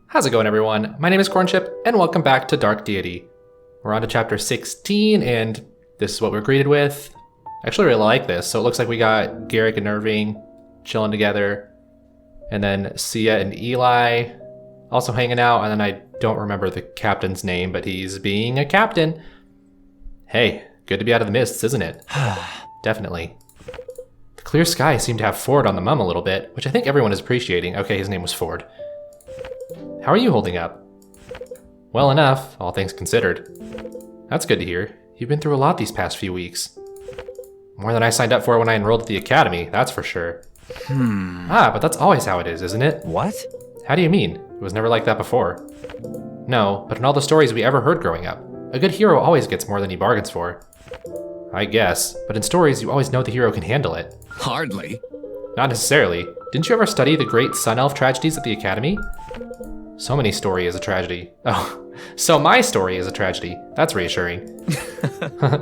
How's it going, everyone? My name is Cornchip, and welcome back to Dark Deity. We're on to chapter 16, and this is what we're greeted with. I actually really like this. So it looks like we got Garrick and Irving chilling together, and then Sia and Eli also hanging out, and then I don't remember the captain's name, but he's being a captain. Hey, good to be out of the mists, isn't it? Definitely. The clear sky seemed to have Ford on the mum a little bit, which I think everyone is appreciating. Okay, his name was Ford. How are you holding up? Well enough, all things considered. That's good to hear. You've been through a lot these past few weeks. More than I signed up for when I enrolled at the academy, that's for sure. But that's always how it is, isn't it? What? How do you mean? It was never like that before. No, but in all the stories we ever heard growing up, a good hero always gets more than he bargains for. I guess, but in stories you always know the hero can handle it. Hardly. Not necessarily. Didn't you ever study the great Sun Elf tragedies at the academy? So many story is a tragedy. Oh, so my story is a tragedy. That's reassuring.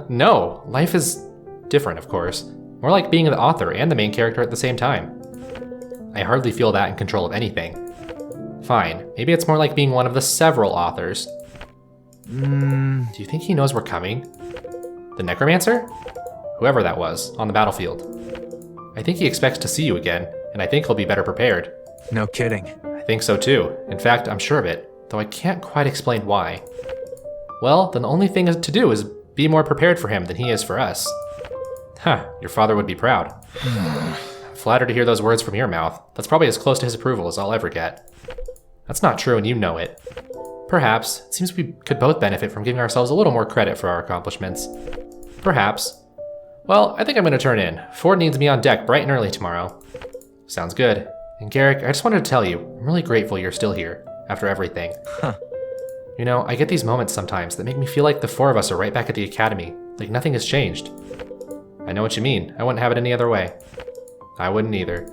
No, life is different, of course. More like being the author and the main character at the same time. I hardly feel that in control of anything. Fine, maybe it's more like being one of the several authors. Do you think he knows we're coming? The necromancer? Whoever that was, on the battlefield. I think he expects to see you again, and I think he'll be better prepared. No kidding. I think so too. In fact, I'm sure of it, though I can't quite explain why. Well, then the only thing to do is be more prepared for him than he is for us. Your father would be proud. I'm flattered to hear those words from your mouth. That's probably as close to his approval as I'll ever get. That's not true and you know it. Perhaps. It seems we could both benefit from giving ourselves a little more credit for our accomplishments. Perhaps. Well, I think I'm going to turn in. Ford needs me on deck bright and early tomorrow. Sounds good. And Garrick, I just wanted to tell you, I'm really grateful you're still here, after everything. You know, I get these moments sometimes that make me feel like the four of us are right back at the academy, like nothing has changed. I know what you mean. I wouldn't have it any other way. I wouldn't either.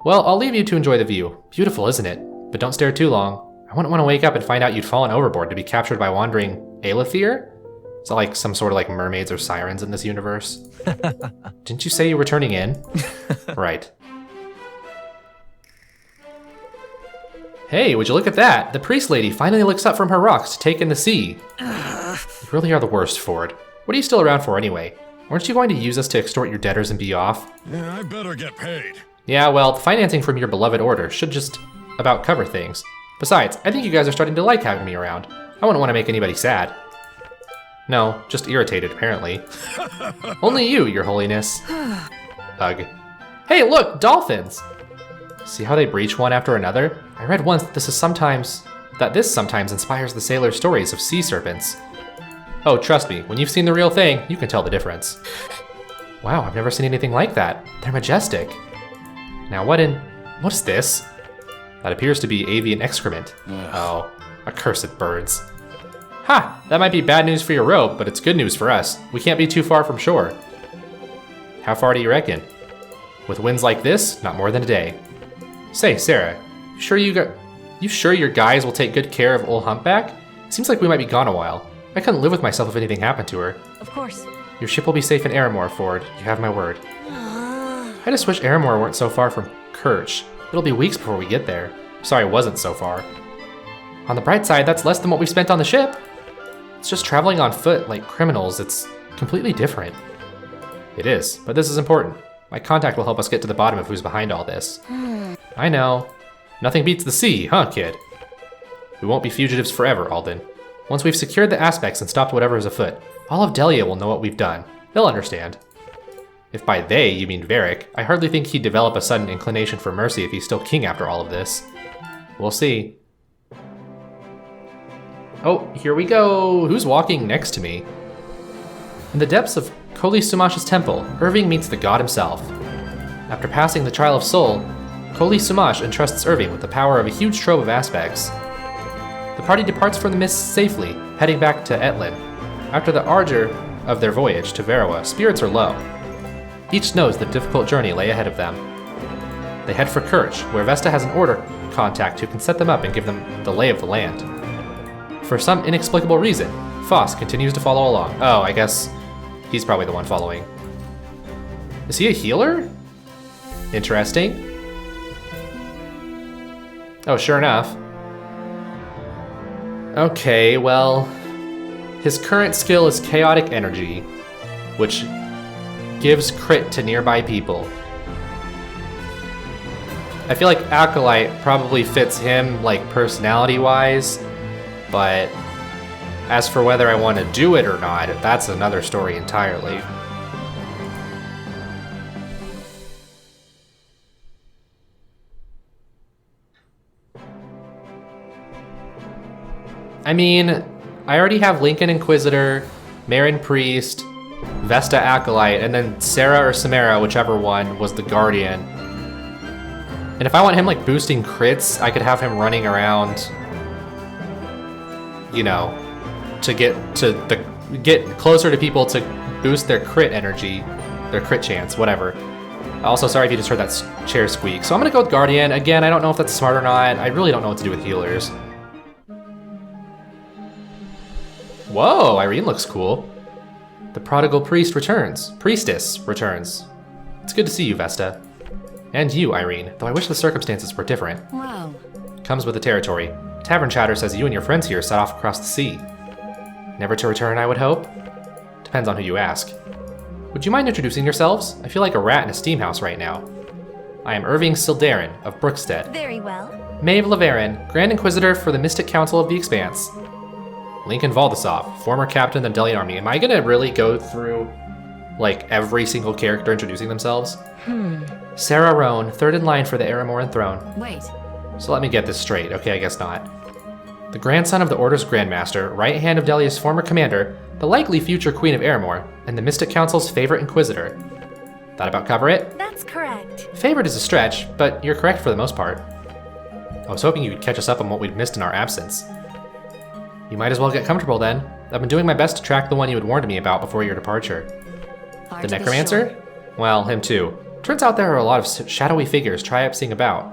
Well, I'll leave you to enjoy the view. Beautiful, isn't it? But don't stare too long. I wouldn't want to wake up and find out you'd fallen overboard to be captured by wandering Aelithir? Is that like some sort of like mermaids or sirens in this universe? Didn't you say you were turning in? Right. Hey, would you look at that? The priest lady finally looks up from her rocks to take in the sea. You really are the worst, Ford. What are you still around for anyway? Weren't you going to use us to extort your debtors and be off? Yeah, I better get paid. Yeah, well, the financing from your beloved order should just about cover things. Besides, I think you guys are starting to like having me around. I wouldn't want to make anybody sad. No, just irritated, apparently. Only you, your holiness. Ugh. Hey, look, dolphins! See how they breach one after another? I read once that this sometimes inspires the sailors' stories of sea serpents. Oh, trust me, when you've seen the real thing, you can tell the difference. Wow, I've never seen anything like that. They're majestic. Now what's this? That appears to be avian excrement. Oh, accursed birds. Ha! That might be bad news for your robe, but it's good news for us. We can't be too far from shore. How far do you reckon? With winds like this, not more than a day. Say, Sarah, you sure your guys will take good care of old Humpback? Seems like we might be gone a while. I couldn't live with myself if anything happened to her. Of course. Your ship will be safe in Aramore, Ford. You have my word. I just wish Aramore weren't so far from Kirch. It'll be weeks before we get there. Sorry it wasn't so far. On the bright side, that's less than what we spent on the ship. It's just traveling on foot like criminals. It's completely different. It is, but this is important. My contact will help us get to the bottom of who's behind all this. I know. Nothing beats the sea, huh, kid? We won't be fugitives forever, Alden. Once we've secured the aspects and stopped whatever is afoot, all of Delia will know what we've done. They'll understand. If by they you mean Varric, I hardly think he'd develop a sudden inclination for mercy if he's still king after all of this. We'll see. Oh, here we go! Who's walking next to me? In the depths of Koli Sumash's temple, Irving meets the god himself. After passing the trial of soul, Koli Sumash entrusts Irving with the power of a huge trove of aspects. The party departs from the mists safely, heading back to Etlin. After the ardor of their voyage to Varroa, spirits are low. Each knows the difficult journey lay ahead of them. They head for Kirch, where Vesta has an order contact who can set them up and give them the lay of the land. For some inexplicable reason, Foss continues to follow along. Oh, I guess he's probably the one following. Is he a healer? Interesting. Oh, sure enough. Okay, well, his current skill is Chaotic Energy, which gives crit to nearby people. I feel like Acolyte probably fits him, like, personality-wise, but as for whether I want to do it or not, that's another story entirely. I mean, I already have Lincoln Inquisitor, Marin Priest, Vesta Acolyte, and then Sarah or Samara, whichever one, was the Guardian. And if I want him, like, boosting crits, I could have him running around, you know, to get closer to people to boost their crit energy, their crit chance, whatever. Also, sorry if you just heard that chair squeak. So I'm gonna go with Guardian. Again, I don't know if that's smart or not. I really don't know what to do with healers. Whoa, Irene looks cool. The prodigal priestess returns. It's good to see you, Vesta. And you, Irene, though I wish the circumstances were different. Wow. Comes with the territory. Tavern chatter says you and your friends here set off across the sea. Never to return, I would hope? Depends on who you ask. Would you mind introducing yourselves? I feel like a rat in a steam house right now. I am Irving Sildarin of Brookstead. Very well. Maeve Laverin, Grand Inquisitor for the Mystic Council of the Expanse. Lincoln Valdisov, former captain of the Delian Army. Am I gonna really go through, like, every single character introducing themselves? Sarah Roan, third in line for the Aramoran throne. Wait. So let me get this straight. Okay, I guess not. The grandson of the Order's Grandmaster, right hand of Delia's former commander, the likely future Queen of Aramor, and the Mystic Council's favorite Inquisitor. That about cover it? That's correct. Favorite is a stretch, but you're correct for the most part. I was hoping you'd catch us up on what we'd missed in our absence. You might as well get comfortable then. I've been doing my best to track the one you had warned me about before your departure. The Necromancer? Well, him too. Turns out there are a lot of shadowy figures triumphing about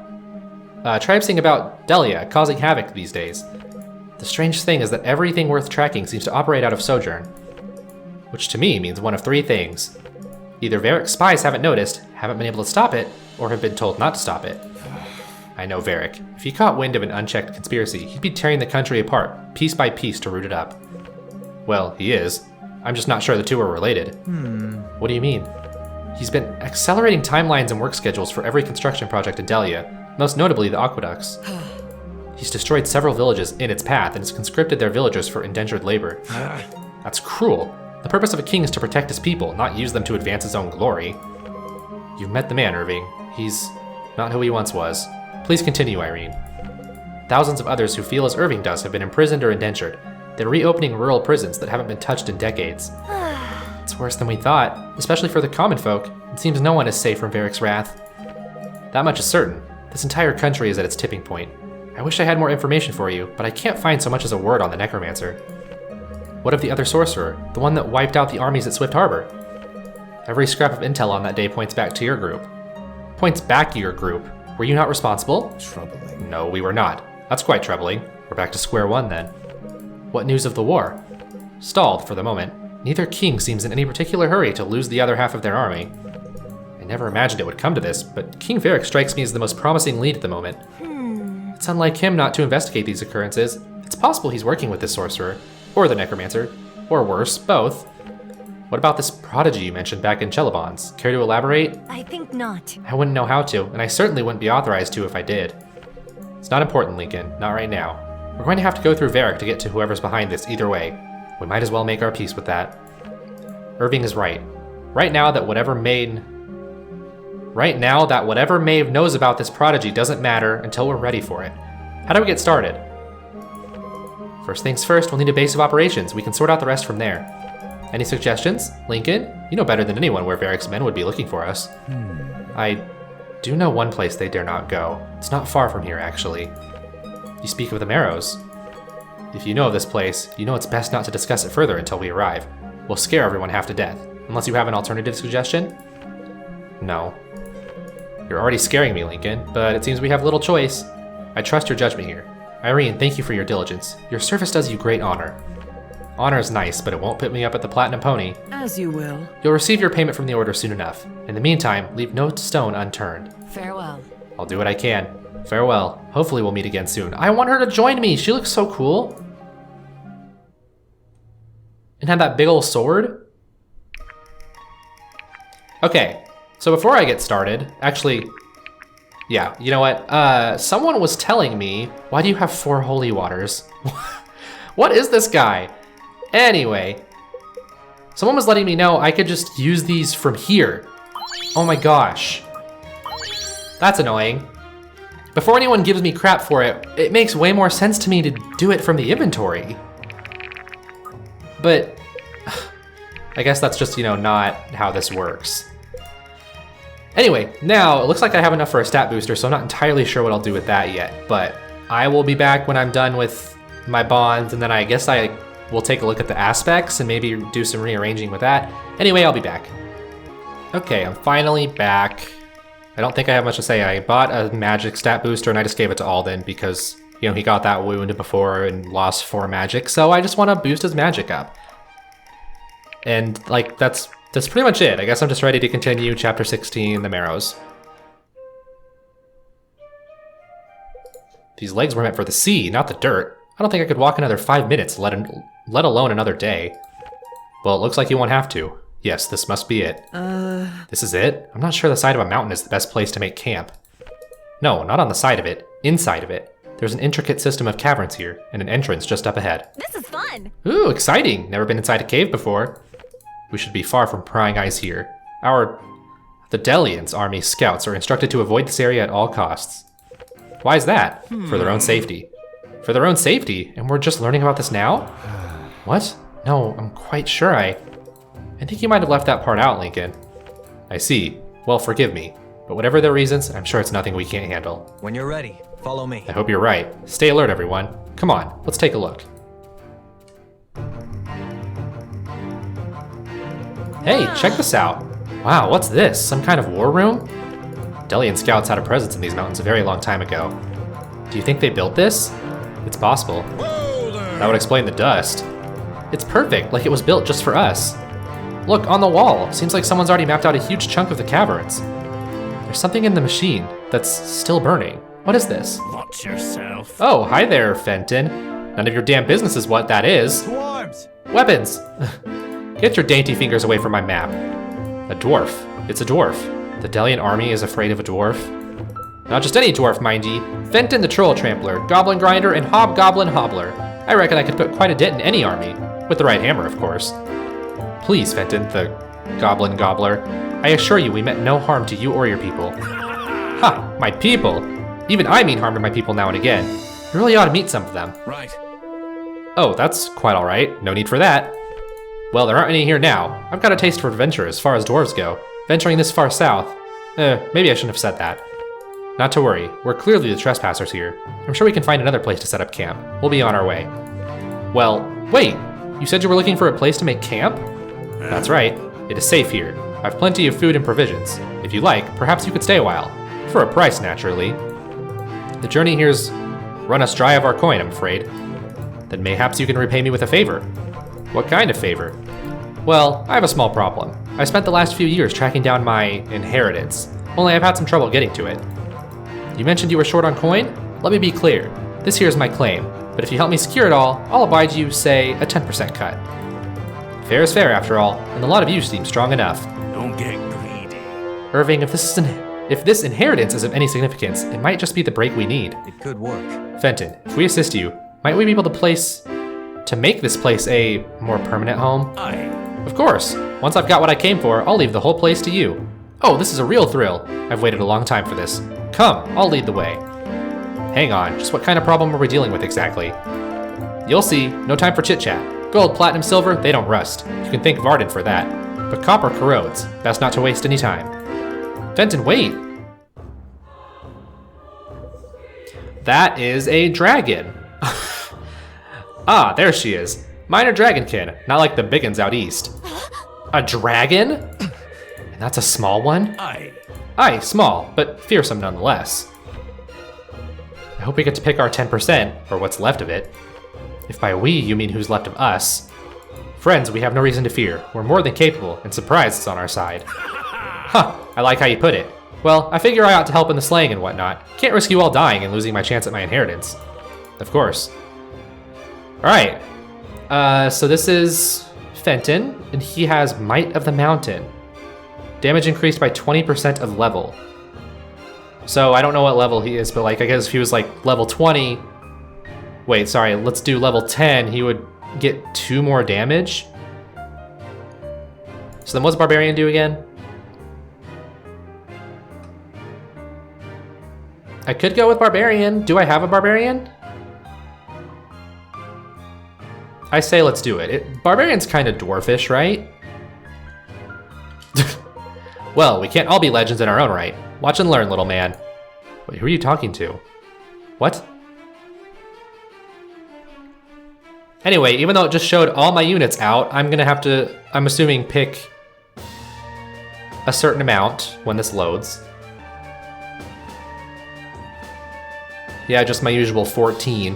Delia, causing havoc these days. The strange thing is that everything worth tracking seems to operate out of Sojourn. Which to me means one of three things. Either Varric's spies haven't noticed, haven't been able to stop it, or have been told not to stop it. I know Varric. If he caught wind of an unchecked conspiracy, he'd be tearing the country apart, piece by piece, to root it up. Well, he is. I'm just not sure the two are related. What do you mean? He's been accelerating timelines and work schedules for every construction project in Delia, most notably the aqueducts. He's destroyed several villages in its path and has conscripted their villagers for indentured labor. That's cruel. The purpose of a king is to protect his people, not use them to advance his own glory. You've met the man, Irving. He's not who he once was. Please continue, Irene. Thousands of others who feel as Irving does have been imprisoned or indentured. They're reopening rural prisons that haven't been touched in decades. It's worse than we thought, especially for the common folk. It seems no one is safe from Varric's wrath. That much is certain. This entire country is at its tipping point. I wish I had more information for you, but I can't find so much as a word on the Necromancer. What of the other sorcerer, the one that wiped out the armies at Swift Harbor? Every scrap of intel on that day points back to your group. Points back to your group. Were you not responsible? Troubling. No, we were not. That's quite troubling. We're back to square one then. What news of the war? Stalled for the moment. Neither king seems in any particular hurry to lose the other half of their army. I never imagined it would come to this, but King Varric strikes me as the most promising lead at the moment. It's unlike him not to investigate these occurrences. It's possible he's working with this sorcerer, or the Necromancer, or worse, both. What about this prodigy you mentioned back in Chelabons? Care to elaborate? I think not. I wouldn't know how to, and I certainly wouldn't be authorized to if I did. It's not important, Lincoln. Not right now. We're going to have to go through Varric to get to whoever's behind this either way. We might as well make our peace with that. Irving is right. Right now that whatever Maeve knows about this prodigy doesn't matter until we're ready for it. How do we get started? First things first, we'll need a base of operations. We can sort out the rest from there. Any suggestions? Lincoln? You know better than anyone where Varric's men would be looking for us. I do know one place they dare not go. It's not far from here, actually. You speak of the Marrows. If you know of this place, you know it's best not to discuss it further until we arrive. We'll scare everyone half to death. Unless you have an alternative suggestion? No. You're already scaring me, Lincoln, but it seems we have little choice. I trust your judgment here. Irene, thank you for your diligence. Your service does you great honor. Honor is nice, but it won't put me up at the Platinum Pony. As you will. You'll receive your payment from the Order soon enough. In the meantime, leave no stone unturned. Farewell. I'll do what I can. Farewell. Hopefully we'll meet again soon. I want her to join me. She looks so cool. And had that big old sword. Okay, so before I get started, actually, yeah, you know what? Someone was telling me, why do you have 4 holy waters? What is this guy? Anyway, someone was letting me know I could just use these from here. Oh my gosh. That's annoying. Before anyone gives me crap for it, it makes way more sense to me to do it from the inventory. But I guess that's just, you know, not how this works. Anyway, now it looks like I have enough for a stat booster, so I'm not entirely sure what I'll do with that yet, but I will be back when I'm done with my bonds, and then I guess I will take a look at the aspects and maybe do some rearranging with that. Anyway, I'll be back. Okay, I'm finally back. I don't think I have much to say. I bought a magic stat booster and I just gave it to Alden because, you know, he got that wound before and lost 4 magic, so I just want to boost his magic up. And like, that's pretty much it. I guess I'm just ready to continue chapter 16, the Marrows. These legs were meant for the sea, not the dirt. I don't think I could walk another 5 minutes, let alone another day. Well, it looks like you won't have to. Yes, this must be it. This is it? I'm not sure the side of a mountain is the best place to make camp. No, not on the side of it. Inside of it. There's an intricate system of caverns here, and an entrance just up ahead. This is fun! Ooh, exciting! Never been inside a cave before. We should be far from prying eyes here. The Delian's army scouts are instructed to avoid this area at all costs. Why is that? For their own safety. For their own safety? And we're just learning about this now? What? No, I'm quite sure I think you might have left that part out, Lincoln. I see. Well, forgive me. But whatever their reasons, I'm sure it's nothing we can't handle. When you're ready, follow me. I hope you're right. Stay alert, everyone. Come on, let's take a look. Hey, check this out. Wow, what's this? Some kind of war room? Delian scouts had a presence in these mountains a very long time ago. Do you think they built this? It's possible. That would explain the dust. It's perfect, like it was built just for us. Look, on the wall. Seems like someone's already mapped out a huge chunk of the caverns. There's something in the machine that's still burning. What is this? Watch yourself. Oh, hi there, Fenton. None of your damn business is what that is. To arms! Weapons! Get your dainty fingers away from my map. A dwarf. It's a dwarf. The Delian army is afraid of a dwarf. Not just any dwarf, mind ye. Fenton the Troll Trampler, Goblin Grinder, and Hobgoblin Hobbler. I reckon I could put quite a dent in any army. With the right hammer, of course. Please, Fenton, the Goblin Gobbler. I assure you we meant no harm to you or your people. Ha! My people! Even I mean harm to my people now and again. You really ought to meet some of them. Right. Oh, that's quite alright. No need for that. Well, there aren't any here now. I've got a taste for adventure as far as dwarves go. Venturing this far south. Maybe I shouldn't have said that. Not to worry. We're clearly the trespassers here. I'm sure we can find another place to set up camp. We'll be on our way. Well, wait! You said you were looking for a place to make camp? That's right. It is safe here. I've plenty of food and provisions. If you like, perhaps you could stay a while. For a price, naturally. The journey here's run us dry of our coin, I'm afraid. Then mayhaps you can repay me with a favor. What kind of favor? Well, I have a small problem. I spent the last few years tracking down my inheritance, only I've had some trouble getting to it. You mentioned you were short on coin? Let me be clear. This here's my claim, but if you help me secure it all, I'll abide you, say, a 10% cut. Fair is fair, after all, and the lot of you seem strong enough. Don't get greedy. Irving, if this inheritance is of any significance, it might just be the break we need. It could work. Fenton, if we assist you, might we be able to make this place a more permanent home? Aye. Of course. Once I've got what I came for, I'll leave the whole place to you. Oh, this is a real thrill. I've waited a long time for this. Come, I'll lead the way. Hang on, just what kind of problem are we dealing with exactly? You'll see, no time for chit-chat. Gold, platinum, silver, they don't rust. You can thank Varden for that. But copper corrodes. Best not to waste any time. Fenton, wait! That is a dragon. Ah, there she is. Minor dragonkin, not like the big uns out east. A dragon? And that's a small one? Aye. Aye, small, but fearsome nonetheless. I hope we get to pick our 10%, or what's left of it. If by we you mean who's left of us. Friends, we have no reason to fear. We're more than capable, and surprise is on our side. Huh, I like how you put it. Well, I figure I ought to help in the slaying and whatnot. Can't risk you all dying and losing my chance at my inheritance. Of course. Alright. So this is Fenton, and he has Might of the Mountain. Damage increased by 20% of level. So I don't know what level he is, but like I guess if he was like level 20... Wait, sorry, let's do level 10, he would get 2 more damage. So then what's Barbarian do again? I could go with Barbarian. Do I have a Barbarian? I say let's do it. Barbarian's kind of dwarfish, right? Well, we can't all be legends in our own right. Watch and learn, little man. Wait, who are you talking to? What? Anyway, even though it just showed all my units out, I'm gonna have to, I'm assuming, pick a certain amount when this loads. Yeah, just my usual 14.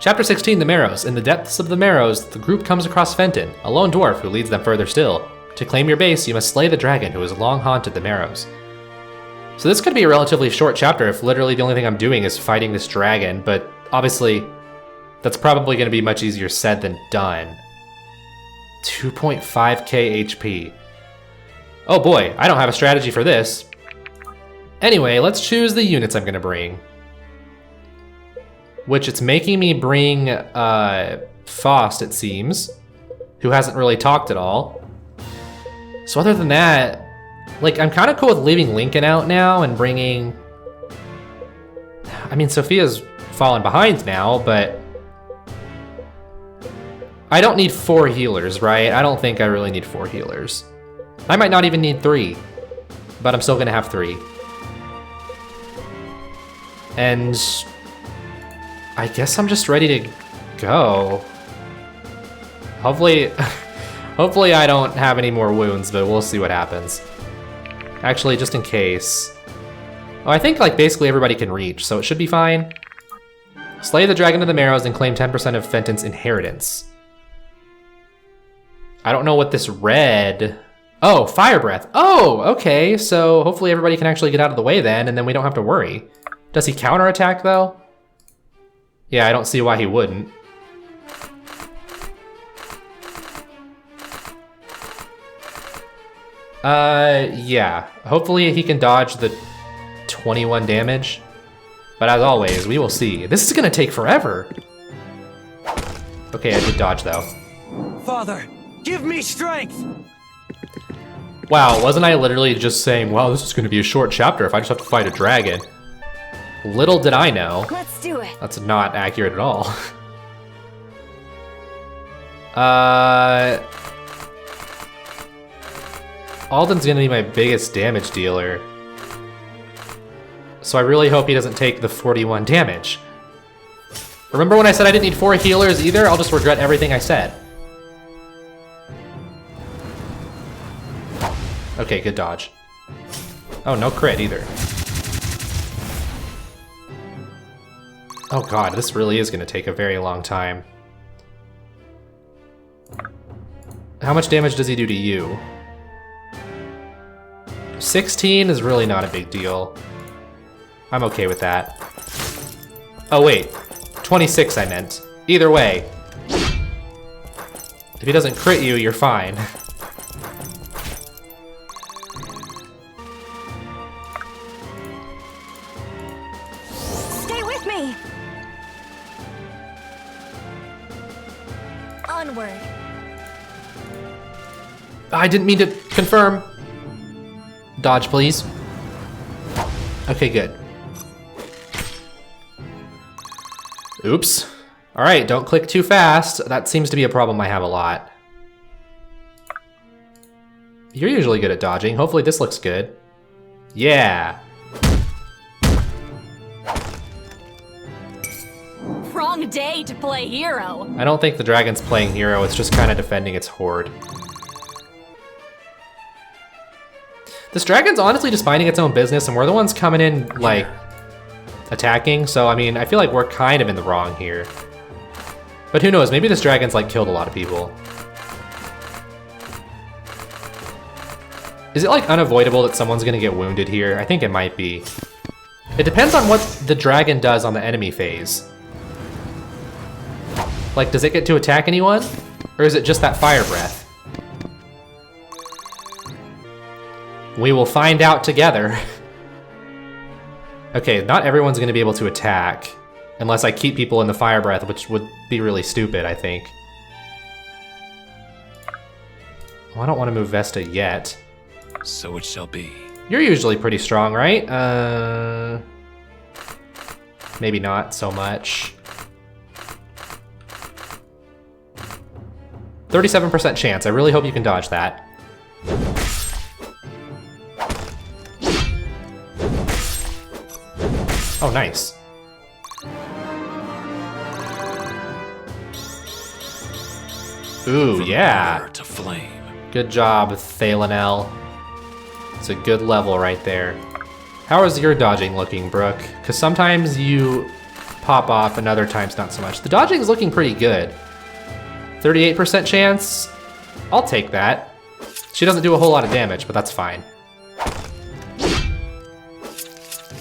Chapter 16, The Marrows. In the depths of the Marrows, the group comes across Fenton, a lone dwarf who leads them further still. To claim your base, you must slay the dragon who has long haunted the Marrows. So this could be a relatively short chapter if literally the only thing I'm doing is fighting this dragon, but obviously that's probably going to be much easier said than done. 2.5k HP. Oh boy, I don't have a strategy for this. Anyway, let's choose the units I'm going to bring. Which it's making me bring Faust, it seems, who hasn't really talked at all. So other than that, like, I'm kind of cool with leaving Lincoln out now and bringing... I mean, Sophia's fallen behind now, but... I don't need 4 healers, right? I don't think I really need 4 healers. I might not even need 3, but I'm still gonna have 3. And... I guess I'm just ready to go. Hopefully... Hopefully I don't have any more wounds, but we'll see what happens. Actually, just in case. Oh, I think like basically everybody can reach, so it should be fine. Slay the Dragon of the Marrows and claim 10% of Fenton's inheritance. I don't know what this red... Oh, Fire Breath. Oh, okay, so hopefully everybody can actually get out of the way then, and then we don't have to worry. Does he counterattack though? Yeah, I don't see why he wouldn't. Yeah. Hopefully he can dodge the 21 damage. But as always, we will see. This is gonna take forever. Okay, I did dodge though. Father, give me strength! Wow, wasn't I literally just saying, wow, this is gonna be a short chapter if I just have to fight a dragon? Little did I know. Let's do it. That's not accurate at all. Alden's gonna be my biggest damage dealer. So I really hope he doesn't take the 41 damage. Remember when I said I didn't need 4 healers either? I'll just regret everything I said. Okay, good dodge. Oh, no crit either. Oh god, this really is gonna take a very long time. How much damage does he do to you? 16 is really not a big deal. I'm okay with that. Oh wait, 26 I meant. Either way. If he doesn't crit you, you're fine. Stay with me. Onward. I didn't mean to confirm. Dodge, please. Okay, good. Oops. All right, don't click too fast. That seems to be a problem I have a lot. You're usually good at dodging. Hopefully this looks good. Yeah. Wrong day to play hero. I don't think the dragon's playing hero. It's just kind of defending its horde. This dragon's honestly just minding its own business, and we're the ones coming in, like, attacking. So, I mean, I feel like we're kind of in the wrong here. But who knows? Maybe this dragon's, like, killed a lot of people. Is it like unavoidable that someone's gonna get wounded here? I think it might be. It depends on what the dragon does on the enemy phase. Like, does it get to attack anyone? Or is it just that fire breath? We will find out together. Okay, not everyone's gonna be able to attack. Unless I keep people in the fire breath, which would be really stupid, I think. Well, I don't want to move Vesta yet. So it shall be. You're usually pretty strong, right? Maybe not so much. 37% chance. I really hope you can dodge that. Oh, nice. Ooh, From yeah. fire to flame. Good job, Thalanel. It's a good level right there. How is your dodging looking, Brooke? Because sometimes you pop off and other times not so much. The dodging is looking pretty good. 38% chance. I'll take that. She doesn't do a whole lot of damage, but that's fine.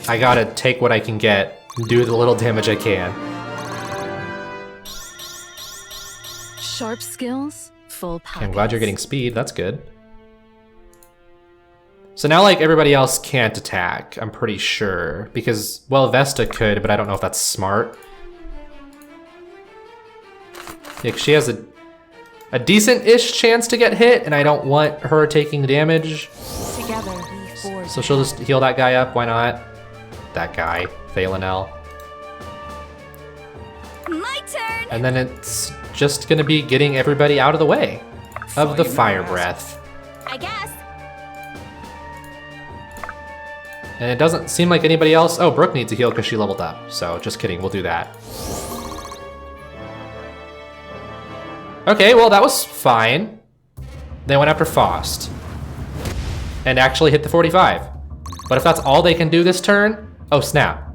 I gotta take what I can get and do the little damage I can. Sharp skills, full power. I'm glad you're getting speed, that's good. So now, like, everybody else can't attack, I'm pretty sure. Because, well, Vesta could, but I don't know if that's smart. Yeah, 'cause she has a decent-ish chance to get hit, and I don't want her taking damage. Together we forge. So she'll just heal that guy up, why not? That guy, Thalanel. My turn. And then it's just gonna be getting everybody out of the way of the fire breath. I guess. And it doesn't seem like anybody else. Oh, Brooke needs a heal because she leveled up. So just kidding, we'll do that. Okay, well that was fine. They went after Faust. And actually hit the 45. But if that's all they can do this turn, oh snap.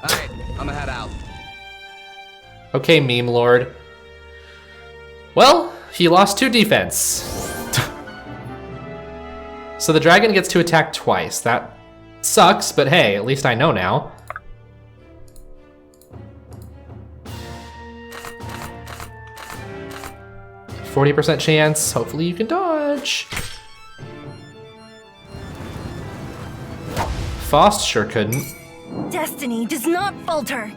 Alright, I'ma head out. Okay, Meme Lord. Well, he lost 2 defense. So the dragon gets to attack twice. That sucks, but hey, at least I know now. %40 chance. Hopefully you can dodge. Faust sure couldn't. Destiny does not falter.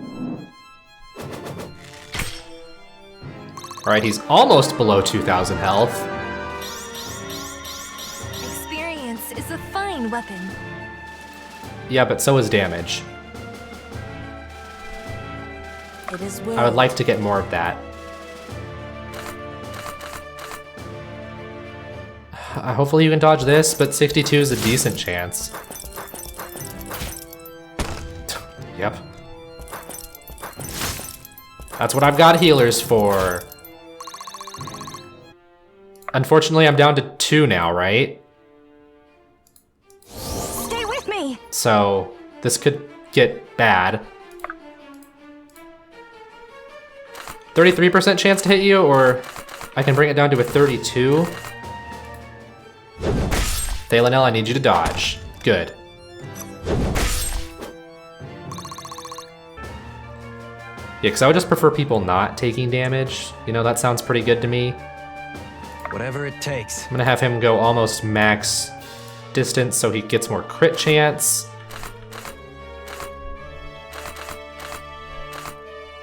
All right, he's almost below 2,000 health. Experience is a fine weapon. Yeah, but so is damage. It is will. I would like to get more of that. Hopefully you can dodge this, but 62 is a decent chance. Yep. That's what I've got healers for. Unfortunately, I'm down to 2 now, right? Stay with me. So this could get bad. 33% chance to hit you, or I can bring it down to a 32. Thalanel, I need you to dodge. Good. Yeah, because I would just prefer people not taking damage. You know, that sounds pretty good to me. Whatever it takes. I'm gonna have him go almost max distance so he gets more crit chance.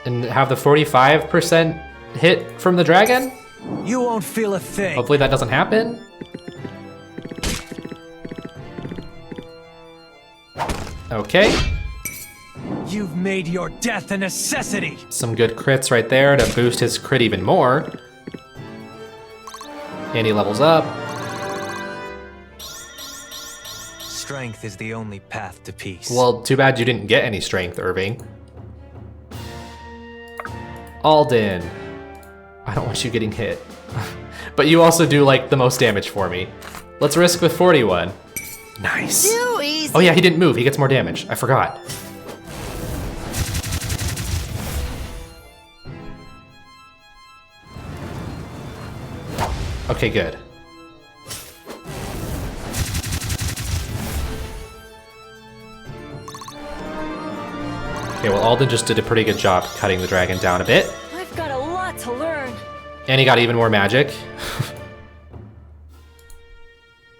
And have the 45% hit from the dragon? You won't feel a thing. Hopefully that doesn't happen. Okay, You've made your death a necessity. some good crits right there to boost his crit even more. And he levels up. Strength is the only path to peace. Well, too bad you didn't get any strength, Irving. Alden. I don't want you getting hit. But you also do like the most damage for me. Let's risk with 41. Nice. Too easy. Oh yeah, he didn't move. He gets more damage. I forgot. Okay, good. Okay, well, Alden just did a pretty good job cutting the dragon down a bit. I've got a lot to learn. And he got even more magic.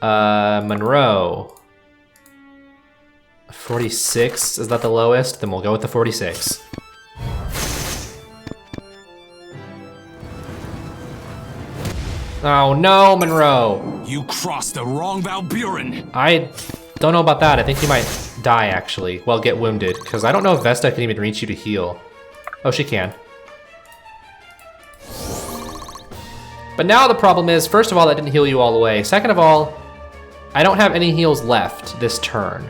Monroe. 46, is that the lowest? Then we'll go with the 46. Oh no, Monroe! You crossed the wrong Valburin. I don't know about that. I think he might die, actually. Well, get wounded, because I don't know if Vesta can even reach you to heal. Oh, she can. But now the problem is, first of all, that didn't heal you all the way. Second of all, I don't have any heals left this turn.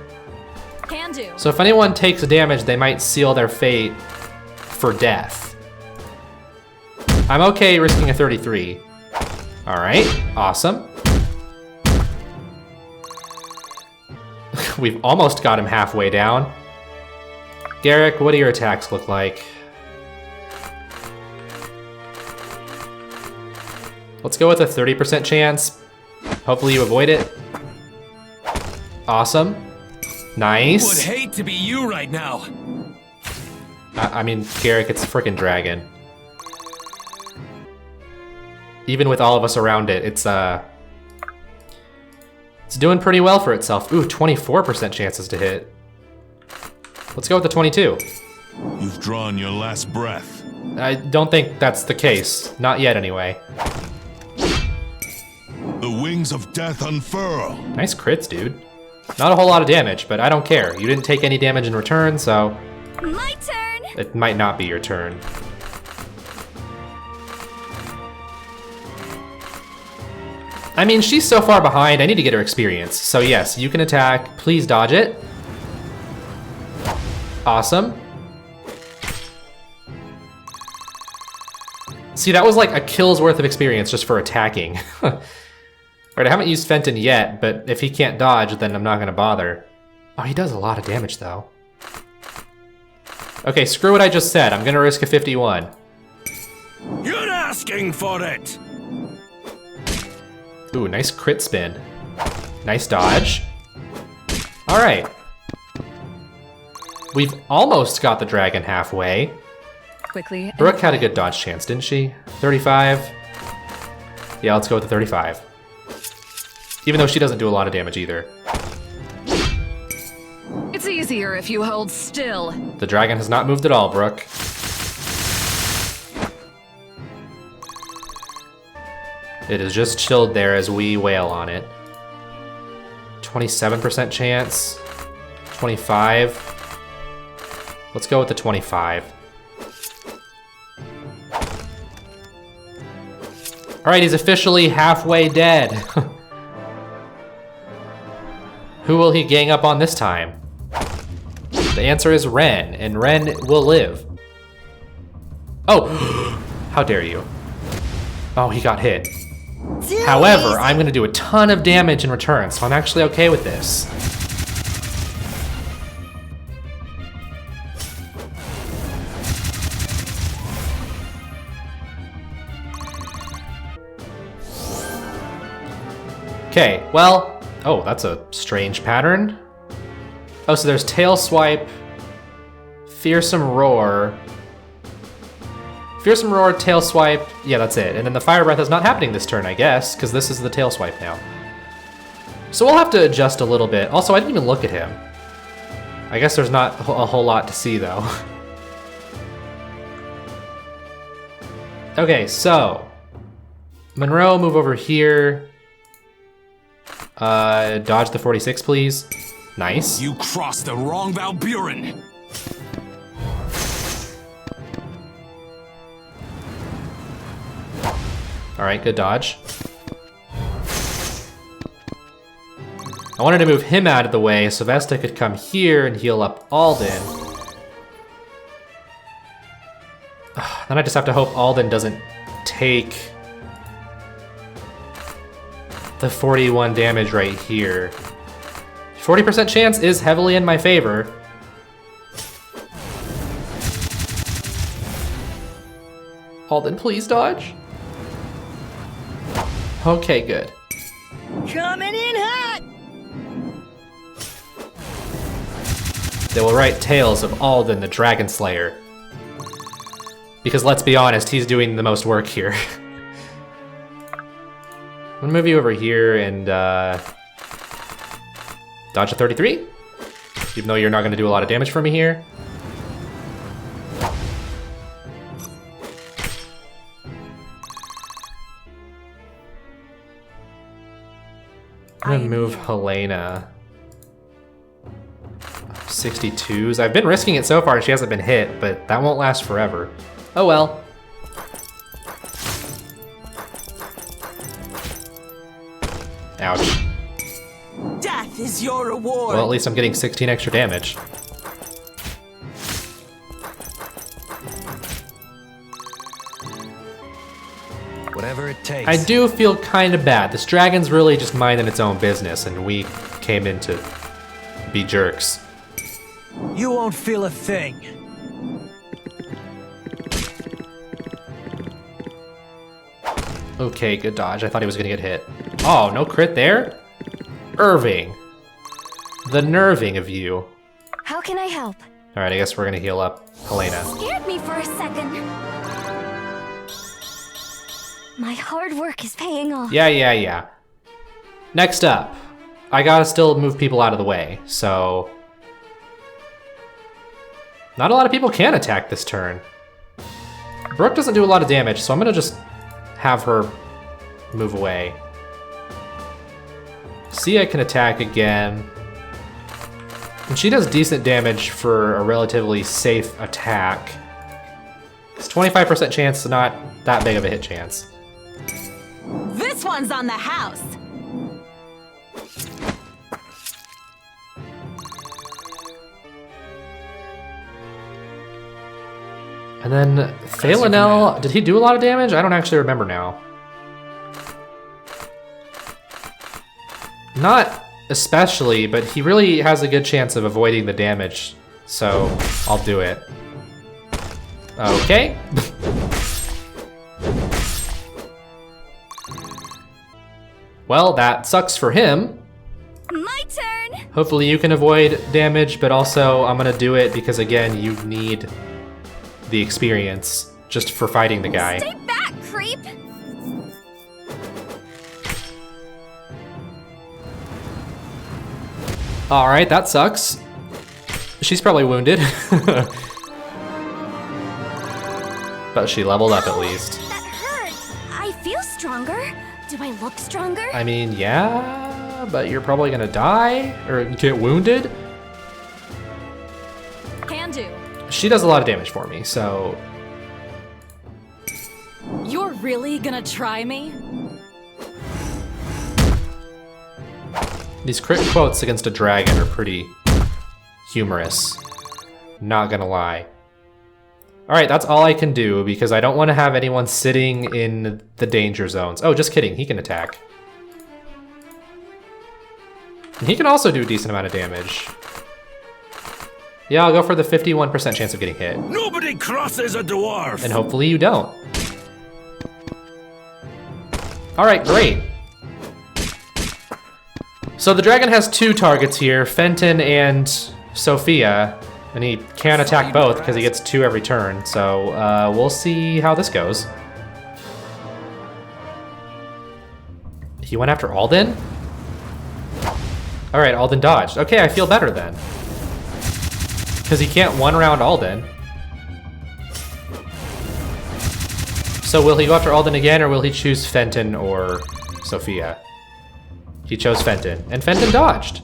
Can do. So if anyone takes damage, they might seal their fate for death. I'm okay risking a 33. All right, awesome. We've almost got him halfway down. Garrick, what do your attacks look like? Let's go with a 30% chance. Hopefully you avoid it. Awesome. Nice. Would hate to be you right now. I mean, Garrick, it's a freaking dragon. Even with all of us around it, it's doing pretty well for itself. Ooh, 24% chances to hit. Let's go with the 22. You've drawn your last breath. I don't think that's the case. Not yet, anyway. The wings of death unfurl. Nice crits, dude. Not a whole lot of damage, but I don't care. You didn't take any damage in return, so My turn. it might not be your turn. I mean, she's so far behind, I need to get her experience. So yes, you can attack. Please dodge it. Awesome. See, that was like a kill's worth of experience just for attacking. Right, I haven't used Fenton yet, but if he can't dodge, then I'm not gonna bother. Oh, he does a lot of damage though. Okay, screw what I just said. I'm gonna risk a 51. You're asking for it. Ooh, nice crit spin. Nice dodge. All right. We've almost got the dragon halfway. Quickly. Brooke had a good dodge chance, didn't she? 35. Yeah, let's go with the 35. Even though she doesn't do a lot of damage either. It's easier if you hold still. The dragon has not moved at all, Brooke. It is just chilled there as we wail on it. 27% chance. 25. Let's go with the 25. All right, he's officially halfway dead. Who will he gang up on this time? The answer is Ren, and Ren will live. Oh, how dare you. Oh, he got hit. However, I'm gonna do a ton of damage in return, so I'm actually okay with this. Okay, well, oh, that's a strange pattern. Oh, so there's Tail Swipe, Fearsome Roar, Fearsome Roar, Tail Swipe, yeah, that's it. And then the Fire Breath is not happening this turn, I guess, because this is the Tail Swipe now. So we'll have to adjust a little bit. Also, I didn't even look at him. I guess there's not a whole lot to see, though. Okay, so Monroe, move over here. Dodge the 46, please. Nice. You crossed the wrong Valburin. All right, good dodge. I wanted to move him out of the way so Vesta could come here and heal up Alden. Then I just have to hope Alden doesn't take the 41 damage right here. 40% chance is heavily in my favor. Alden, please dodge. Okay, good. Coming in hot! They will write tales of Alden the Dragon Slayer. Because let's be honest, he's doing the most work here. I'm gonna move you over here and dodge a 33. Even though you're not gonna do a lot of damage for me here. I'm gonna move Helena. 62s. I've been risking it so far and she hasn't been hit, but that won't last forever. Oh well. Ouch. Death is your reward! Well, at least I'm getting 16 extra damage. Whatever it takes. I do feel kind of bad. This dragon's really just minding its own business, and we came in to be jerks. You won't feel a thing. Okay, good dodge. I thought he was gonna get hit. Oh, no crit there? Irving. The nerving of you. How can I help? Alright, I guess we're gonna heal up Helena. Scared me for a second. My hard work is paying off. Yeah. Next up, I gotta still move people out of the way, so... Not a lot of people can attack this turn. Brooke doesn't do a lot of damage, so I'm gonna just have her move away. Sia can attack again. And she does decent damage for a relatively safe attack. It's 25% chance, not that big of a hit chance. This one's on the house! And then Phalanel, did he do a lot of damage? I don't actually remember now. Not especially, but he really has a good chance of avoiding the damage, so I'll do it. Okay. Well, that sucks for him. My turn! Hopefully you can avoid damage, but also I'm gonna do it because again, you need the experience just for fighting the guy. Stay back, creep! Alright, that sucks. She's probably wounded. But she leveled up at least. That hurt! I feel stronger. Do I look stronger? I mean, yeah, but you're probably gonna die or get wounded. Can do. She does a lot of damage for me, so You're really gonna try me? these crit quotes against a dragon are pretty humorous. Not gonna lie. Alright, that's all I can do because I don't want to have anyone sitting in the danger zones. Oh, just kidding, he can attack. And he can also do a decent amount of damage. Yeah, I'll go for the 51% chance of getting hit. Nobody crosses a dwarf! And hopefully you don't. Alright, great. So the dragon has two targets here, Fenton and Sophia, and he can't attack both because he gets 2 every turn, so we'll see how this goes. He went after Alden? Alright, Alden dodged. Okay, I feel better then. Because he can't one-round Alden. So will he go after Alden again, or will he choose Fenton or Sophia? He chose Fenton, and Fenton dodged.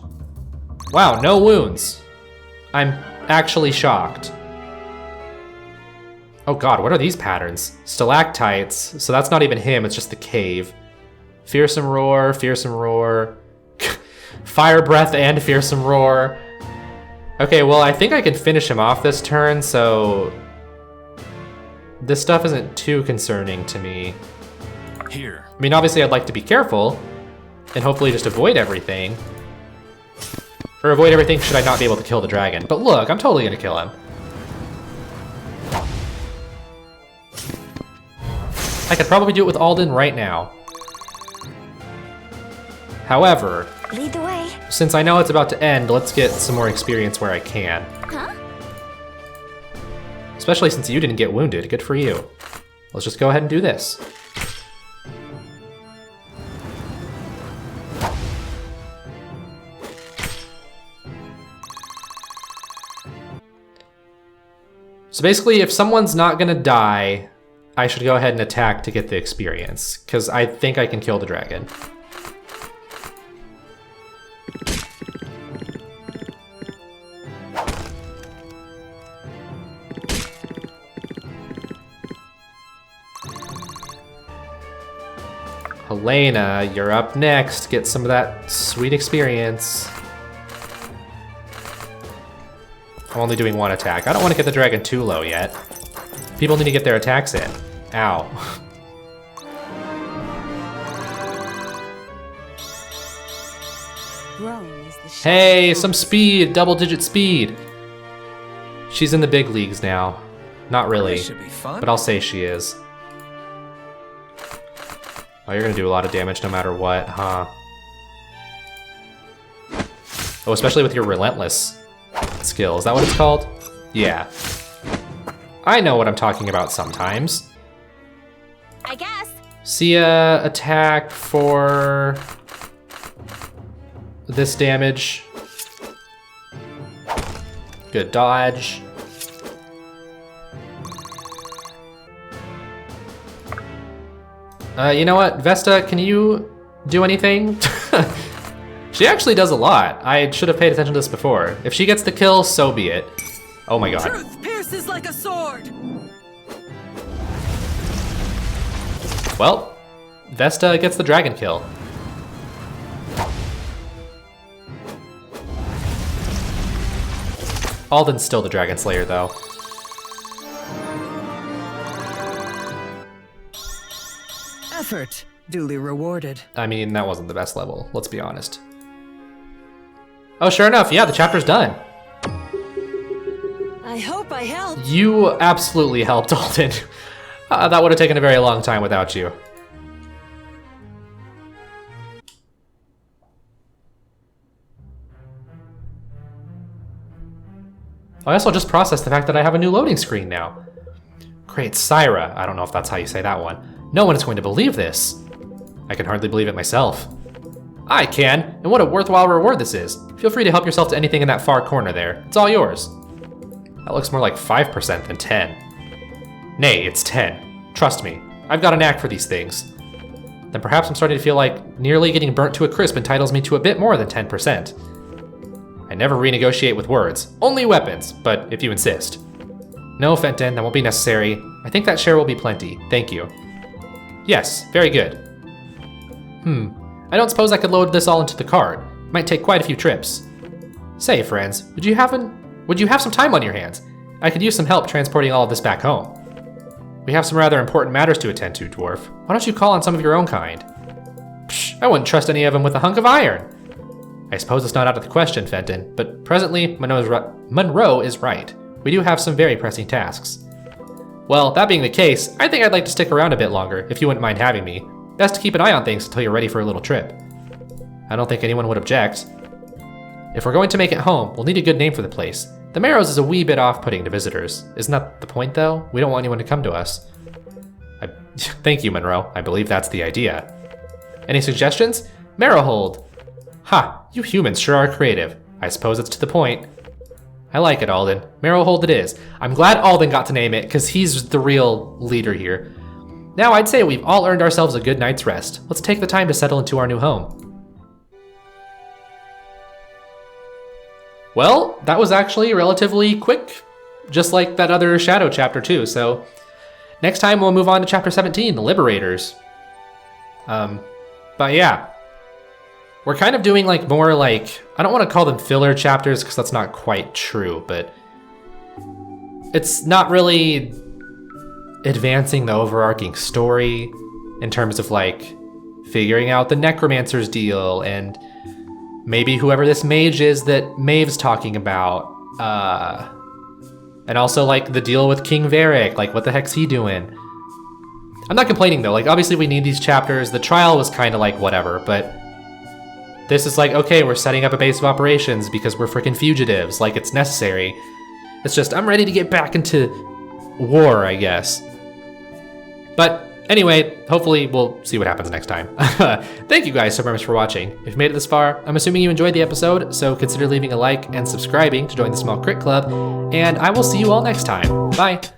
Wow, no wounds. I'm actually shocked. Oh god, what are these patterns? Stalactites, so that's not even him, it's just the cave. Fearsome Roar, Fire Breath and Fearsome Roar. Okay, well I think I can finish him off this turn, so this stuff isn't too concerning to me. Here. I mean, obviously I'd like to be careful and hopefully just avoid everything. Or avoid everything should I not be able to kill the dragon. But look, I'm totally gonna kill him. I could probably do it with Alden right now. However, Lead the way. since I know it's about to end, let's get some more experience where I can. Huh? Especially since you didn't get wounded. Good for you. Let's just go ahead and do this. So basically, if someone's not gonna die, I should go ahead and attack to get the experience, because I think I can kill the dragon. Helena, you're up next. Get some of that sweet experience. I'm only doing one attack. I don't want to get the dragon too low yet. People need to get their attacks in. Ow. Hey, some speed, double-digit speed. She's in the big leagues now. Not really, This should be fun. but I'll say she is. Oh, you're gonna do a lot of damage no matter what, huh? Oh, especially with your relentless skill. Is that what it's called? Yeah. I know what I'm talking about sometimes. I guess. Sia, attack for this damage. Good dodge. You know what, Vesta, can you do anything? She actually does a lot. I should have paid attention to this before. If she gets the kill, so be it. Oh my god. Truth pierces like a sword. Well, Vesta gets the dragon kill. Alden's still the Dragon Slayer, though. Effort duly rewarded. I mean, that wasn't the best level, let's be honest. Oh, sure enough, yeah, the chapter's done. I hope I helped. You absolutely helped, Alden. That would have taken a very long time without you. I also just processed the fact that I have a new loading screen now. Great Syra. I don't know if that's how you say that one. No one is going to believe this. I can hardly believe it myself. I can, and what a worthwhile reward this is. Feel free to help yourself to anything in that far corner there. It's all yours. That looks more like 5% than 10. Nay, it's 10. Trust me, I've got a knack for these things. Then perhaps I'm starting to feel like nearly getting burnt to a crisp entitles me to a bit more than 10%. I never renegotiate with words, only weapons, but if you insist. No, Fenton, that won't be necessary. I think that share will be plenty, thank you. Yes, very good. I don't suppose I could load this all into the cart. Might take quite a few trips. Say, friends, would you have some time on your hands? I could use some help transporting all of this back home. We have some rather important matters to attend to, Dwarf. Why don't you call on some of your own kind? Psh, I wouldn't trust any of them with a hunk of iron. I suppose it's not out of the question, Fenton, but presently, Monroe is right. We do have some very pressing tasks. Well, that being the case, I think I'd like to stick around a bit longer, if you wouldn't mind having me. Best to keep an eye on things until you're ready for a little trip. I don't think anyone would object. If we're going to make it home, we'll need a good name for the place. The Marrows is a wee bit off-putting to visitors. Isn't that the point, though? We don't want anyone to come to us. Thank you, Monroe. I believe that's the idea. Any suggestions? Marrowhold. Ha, you humans sure are creative. I suppose it's to the point. I like it, Alden. Marrowhold it is. I'm glad Alden got to name it, because he's the real leader here. Now I'd say we've all earned ourselves a good night's rest. Let's take the time to settle into our new home. Well, that was actually relatively quick, just like that other Shadow chapter too, so next time we'll move on to chapter 17, the Liberators. But yeah, we're kind of doing like more like, I don't want to call them filler chapters because that's not quite true, but it's not really advancing the overarching story in terms of like figuring out the Necromancer's deal and maybe whoever this mage is that Maeve's talking about. And also like the deal with King Varric, like what the heck's he doing? I'm not complaining though, like obviously we need these chapters. The trial was kind of like whatever, but This is like, okay, we're setting up a base of operations because we're freaking fugitives, like it's necessary. It's just, I'm ready to get back into war, I guess. But anyway, hopefully we'll see what happens next time. Thank you guys so much for watching. If you made it this far, I'm assuming you enjoyed the episode, so consider leaving a like and subscribing to join the small crit club, and I will see you all next time. Bye.